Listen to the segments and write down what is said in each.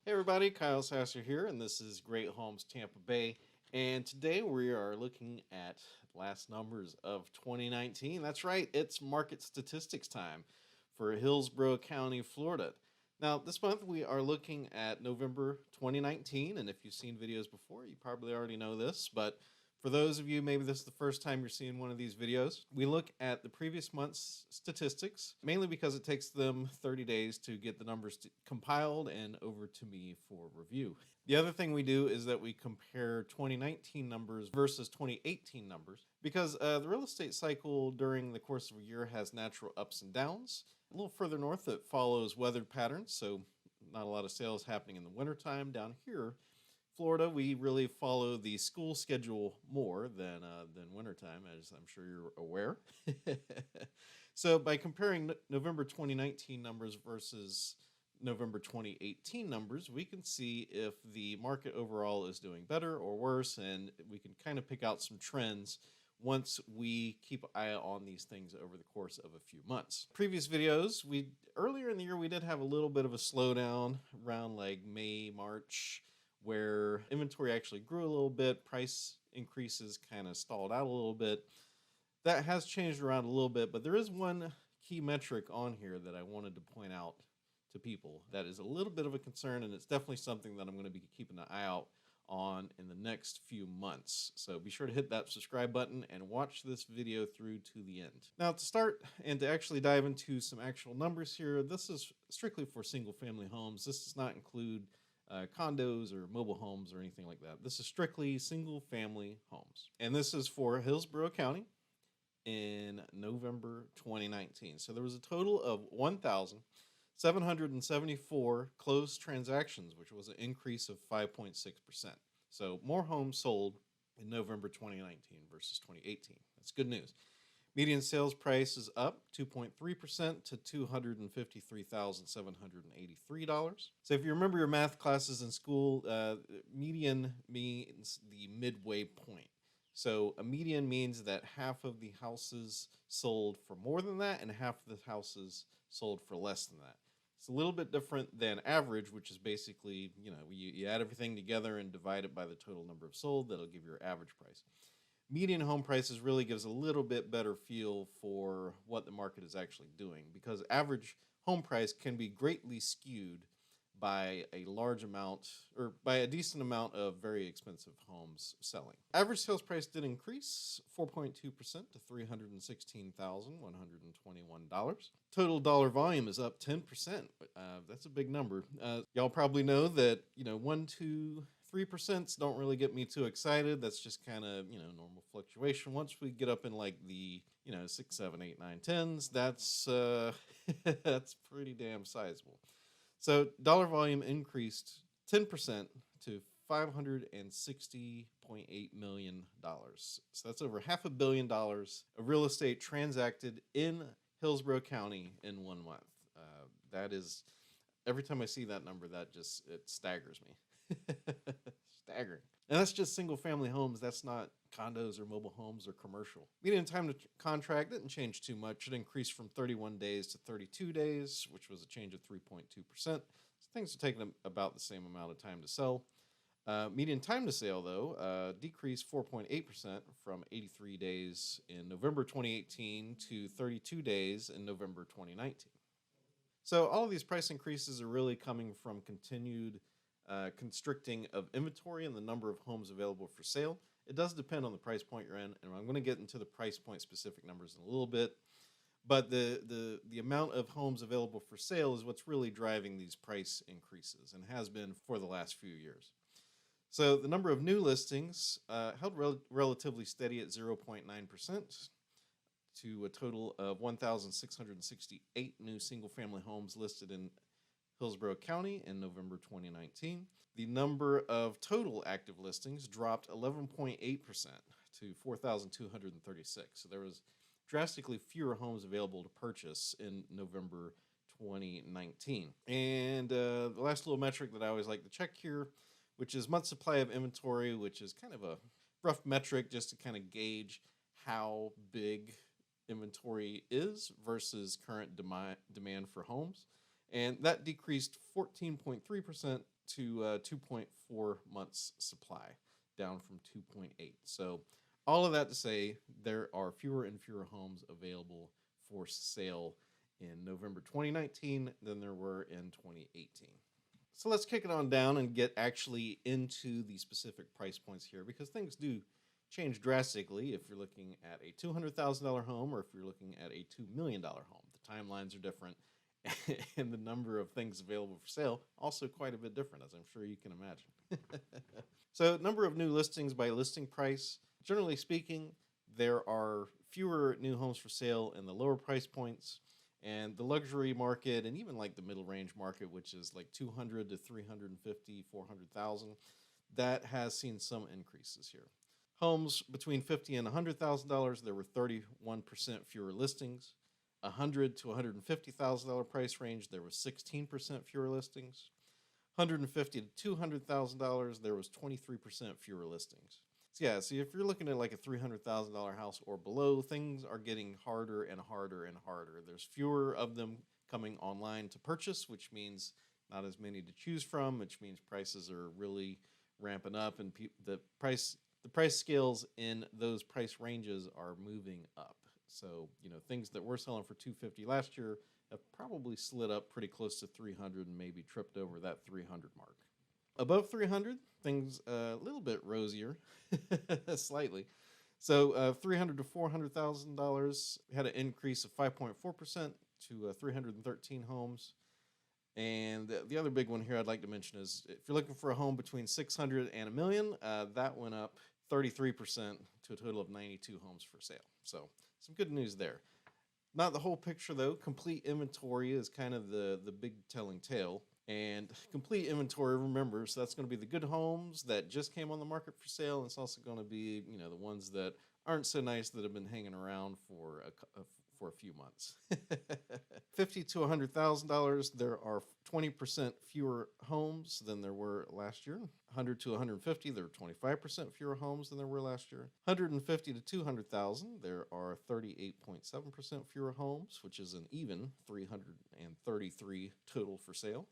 Hey everybody, Kyle Sasser here, and this is Great Homes Tampa Bay. And today we are looking at last numbers of 2019. That's right, it's market statistics time for Hillsborough County, Florida. Now, this month we are looking at November 2019, and if you've seen videos before, you probably already know this, but for those of you, maybe this is the first time you're seeing one of these videos, we look at the previous month's statistics, mainly because it takes them 30 days to get the numbers compiled and over to me for review. The other thing we do is that we compare 2019 numbers versus 2018 numbers, because the real estate cycle during the course of a year has natural ups and downs. A little further north, it follows weather patterns, so not a lot of sales happening in the wintertime. Down here, Florida, we really follow the school schedule more than wintertime, as I'm sure you're aware. So by comparing November 2019 numbers versus November 2018 numbers, we can see if the market overall is doing better or worse, and we can kind of pick out some trends once we keep an eye on these things over the course of a few months. Previous videos, earlier in the year, we did have a little bit of a slowdown around like May, March, where inventory actually grew a little bit, price increases kind of stalled out a little bit. That has changed around a little bit, but there is one key metric on here that I wanted to point out to people that is a little bit of a concern, and it's definitely something that I'm going to be keeping an eye out on in the next few months. So be sure to hit that subscribe button and watch this video through to the end. Now, to start and to actually dive into some actual numbers here, this is strictly for single family homes. This does not include condos or mobile homes or anything like that. This is strictly single family homes. And this is for Hillsborough County in November 2019. So there was a total of 1,774 closed transactions, which was an increase of 5.6%. So more homes sold in November 2019 versus 2018. That's good news. Median sales price is up 2.3% to $253,783. So if you remember your math classes in school, median means the midway point. So a median means that half of the houses sold for more than that and half of the houses sold for less than that. It's a little bit different than average, which is basically, you add everything together and divide it by the total number of sold. That'll give your average price. Median home prices really gives a little bit better feel for what the market is actually doing, because average home price can be greatly skewed by a large amount or by a decent amount of very expensive homes selling. Average sales price did increase 4.2% to $316,121. Total dollar volume is up 10%. That's a big number. Y'all probably know that 1, 2, 3% don't really get me too excited. That's just kind of, normal fluctuation. Once we get up in like the, 6, 7, 8, 9, 10s, that's that's pretty damn sizable. So dollar volume increased 10% to $560.8 million. So that's over $500 million of real estate transacted in Hillsborough County in 1 month. That is, every time I see that number, it staggers me. Staggering. And that's just single family homes. That's not condos or mobile homes or commercial. Median time to contract didn't change too much. It increased from 31 days to 32 days, which was a change of 3.2%. So things are taking about the same amount of time to sell. Median time to sale, though, decreased 4.8% from 83 days in November 2018 to 32 days in November 2019. So all of these price increases are really coming from continued constricting of inventory and the number of homes available for sale. It does depend on the price point you're in, and I'm going to get into the price point specific numbers in a little bit. But the amount of homes available for sale is what's really driving these price increases, and has been for the last few years. So the number of new listings held relatively steady at 0.9% to a total of 1,668 new single-family homes listed in Hillsborough County in November 2019. The number of total active listings dropped 11.8% to 4,236. So there was drastically fewer homes available to purchase in November 2019. And the last little metric that I always like to check here, which is month supply of inventory, which is kind of a rough metric just to kind of gauge how big inventory is versus current demand for homes. And that decreased 14.3% to 2.4 months supply, down from 2.8. So all of that to say, there are fewer and fewer homes available for sale in November 2019 than there were in 2018. So let's kick it on down and get actually into the specific price points here, because things do change drastically if you're looking at a $200,000 home or if you're looking at a $2 million home. The timelines are different, and the number of things available for sale also quite a bit different, as I'm sure you can imagine. So number of new listings by listing price. Generally speaking, there are fewer new homes for sale in the lower price points, and the luxury market, and even like the middle range market, which is like 200 to 350, 400,000, that has seen some increases here. Homes between $50,000 and $100,000, there were 31% fewer listings. $100,000 to $150,000 price range, there was 16% fewer listings. $150,000 to $200,000, there was 23% fewer listings. So yeah, see, if you're looking at like a $300,000 house or below, things are getting harder and harder and harder. There's fewer of them coming online to purchase, which means not as many to choose from, which means prices are really ramping up, and the price scales in those price ranges are moving up. So, things that were selling for $250 last year have probably slid up pretty close to $300 and maybe tripped over that $300 mark. Above $300, things a little bit rosier, slightly. So $300,000 to $400,000 had an increase of 5.4% to 313 homes. And the other big one here I'd like to mention is if you're looking for a home between $600,000 and $1 million, that went up 33% to a total of 92 homes for sale. So some good news there. Not the whole picture, though. Complete inventory is kind of the big telling tale. And complete inventory, remember, so that's going to be the good homes that just came on the market for sale. And it's also going to be, the ones that aren't so nice that have been hanging around for a few months. $50,000 to $100,000, there are 20% fewer homes than there were last year. $100,000 to $150,000, there are 25% fewer homes than there were last year. $150,000 to $200,000, there are 38.7% fewer homes, which is an even 333 total for sale.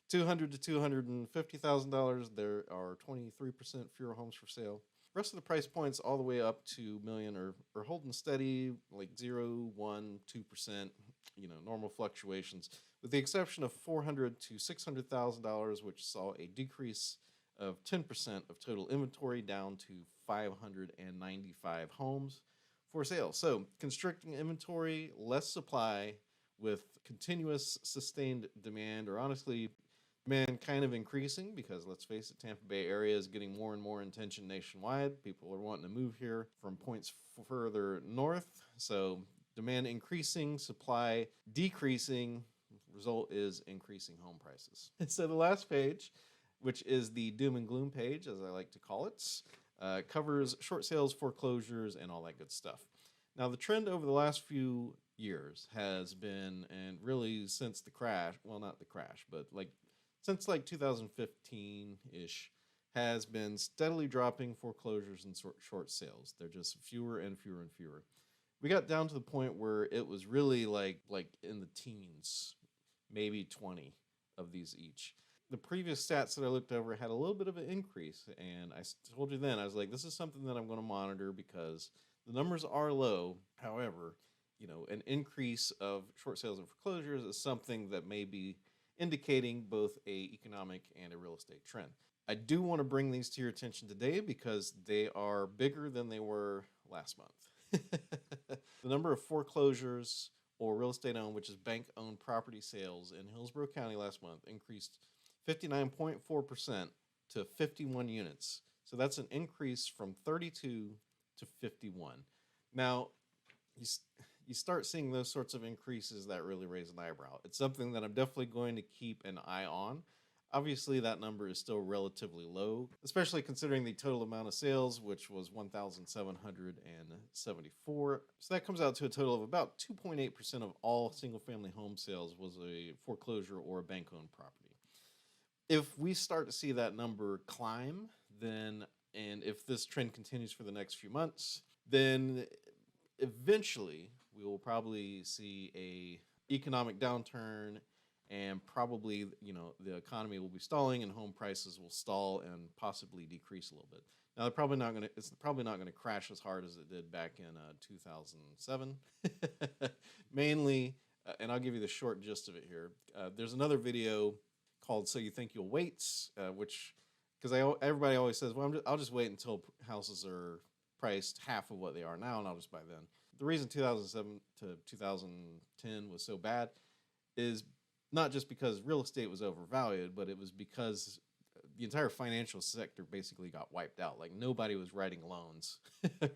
$200,000 to $250,000, there are 23% fewer homes for sale. Rest of the price points all the way up to million are holding steady, like 0, 1, 2%, normal fluctuations, with the exception of $400,000 to $600,000, which saw a decrease of 10% of total inventory, down to 595 homes for sale. So constricting inventory, less supply, with continuous sustained demand, or honestly, demand kind of increasing, because let's face it, Tampa Bay area is getting more and more attention nationwide. People are wanting to move here from points further north. So demand increasing, supply decreasing. Result is increasing home prices. And so the last page, which is the doom and gloom page, as I like to call it, covers short sales, foreclosures, and all that good stuff. Now, the trend over the last few years has been, and really since the crash, well, not the crash, but since 2015-ish, has been steadily dropping foreclosures and short sales. They're just fewer and fewer and fewer. We got down to the point where it was really like in the teens, maybe 20 of these each. The previous stats that I looked over had a little bit of an increase, and I told you then, I was like, this is something that I'm going to monitor because the numbers are low. However, an increase of short sales and foreclosures is something that may be indicating both a economic and a real estate trend. I do want to bring these to your attention today because they are bigger than they were last month. The number of foreclosures or real estate owned, which is bank-owned property sales in Hillsborough County last month, increased 59.4% to 51 units. So that's an increase from 32 to 51. Now, you start seeing those sorts of increases that really raise an eyebrow. It's something that I'm definitely going to keep an eye on. Obviously, that number is still relatively low, especially considering the total amount of sales, which was 1,774. So that comes out to a total of about 2.8% of all single-family home sales was a foreclosure or a bank-owned property. If we start to see that number climb, and if this trend continues for the next few months, then eventually we will probably see a economic downturn and probably, the economy will be stalling and home prices will stall and possibly decrease a little bit. Now, it's probably not going to crash as hard as it did back in 2007. Mainly, and I'll give you the short gist of it here. There's another video called "So You Think You'll Wait," which, because everybody always says, "Well, I'll just wait until houses are priced half of what they are now, and I'll just buy then." The reason 2007 to 2010 was so bad is not just because real estate was overvalued, but it was because the entire financial sector basically got wiped out. Like, nobody was writing loans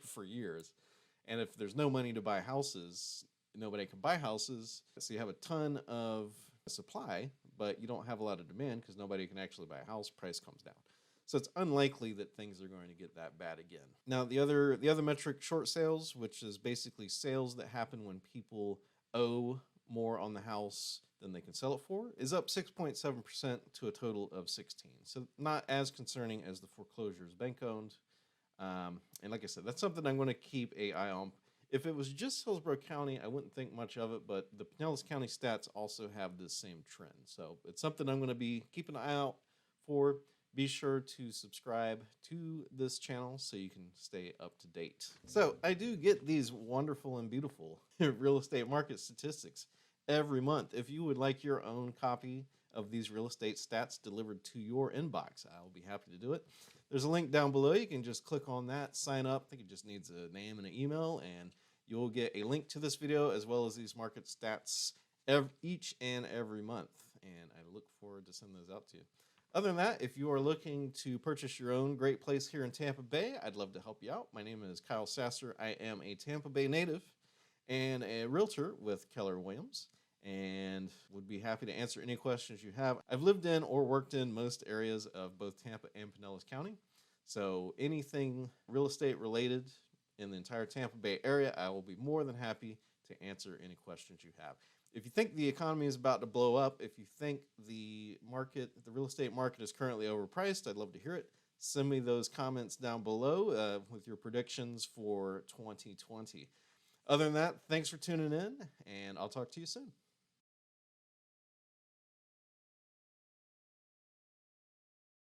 for years. And if there's no money to buy houses, nobody can buy houses. So you have a ton of supply, but you don't have a lot of demand because nobody can actually buy a house. Price comes down. So it's unlikely that things are going to get that bad again. Now, the other metric, short sales, which is basically sales that happen when people owe more on the house than they can sell it for, is up 6.7% to a total of 16. So not as concerning as the foreclosures bank-owned. And like I said, that's something I'm going to keep an eye on. If it was just Hillsborough County, I wouldn't think much of it, but the Pinellas County stats also have this same trend. So it's something I'm going to be keeping an eye out for. Be sure to subscribe to this channel so you can stay up to date. So I do get these wonderful and beautiful real estate market statistics every month. If you would like your own copy of these real estate stats delivered to your inbox, I'll be happy to do it. There's a link down below. You can just click on that, sign up. I think it just needs a name and an email, and you'll get a link to this video as well as these market stats each and every month. And I look forward to sending those out to you. Other than that, if you are looking to purchase your own great place here in Tampa Bay, I'd love to help you out. My name is Kyle Sasser. I am a Tampa Bay native and a realtor with Keller Williams, and would be happy to answer any questions you have. I've lived in or worked in most areas of both Tampa and Pinellas County, so anything real estate related in the entire Tampa Bay area, I will be more than happy to answer any questions you have. If you think the economy is about to blow up, if you think the real estate market is currently overpriced, I'd love to hear it. Send me those comments down below with your predictions for 2020. Other than that, thanks for tuning in, and I'll talk to you soon.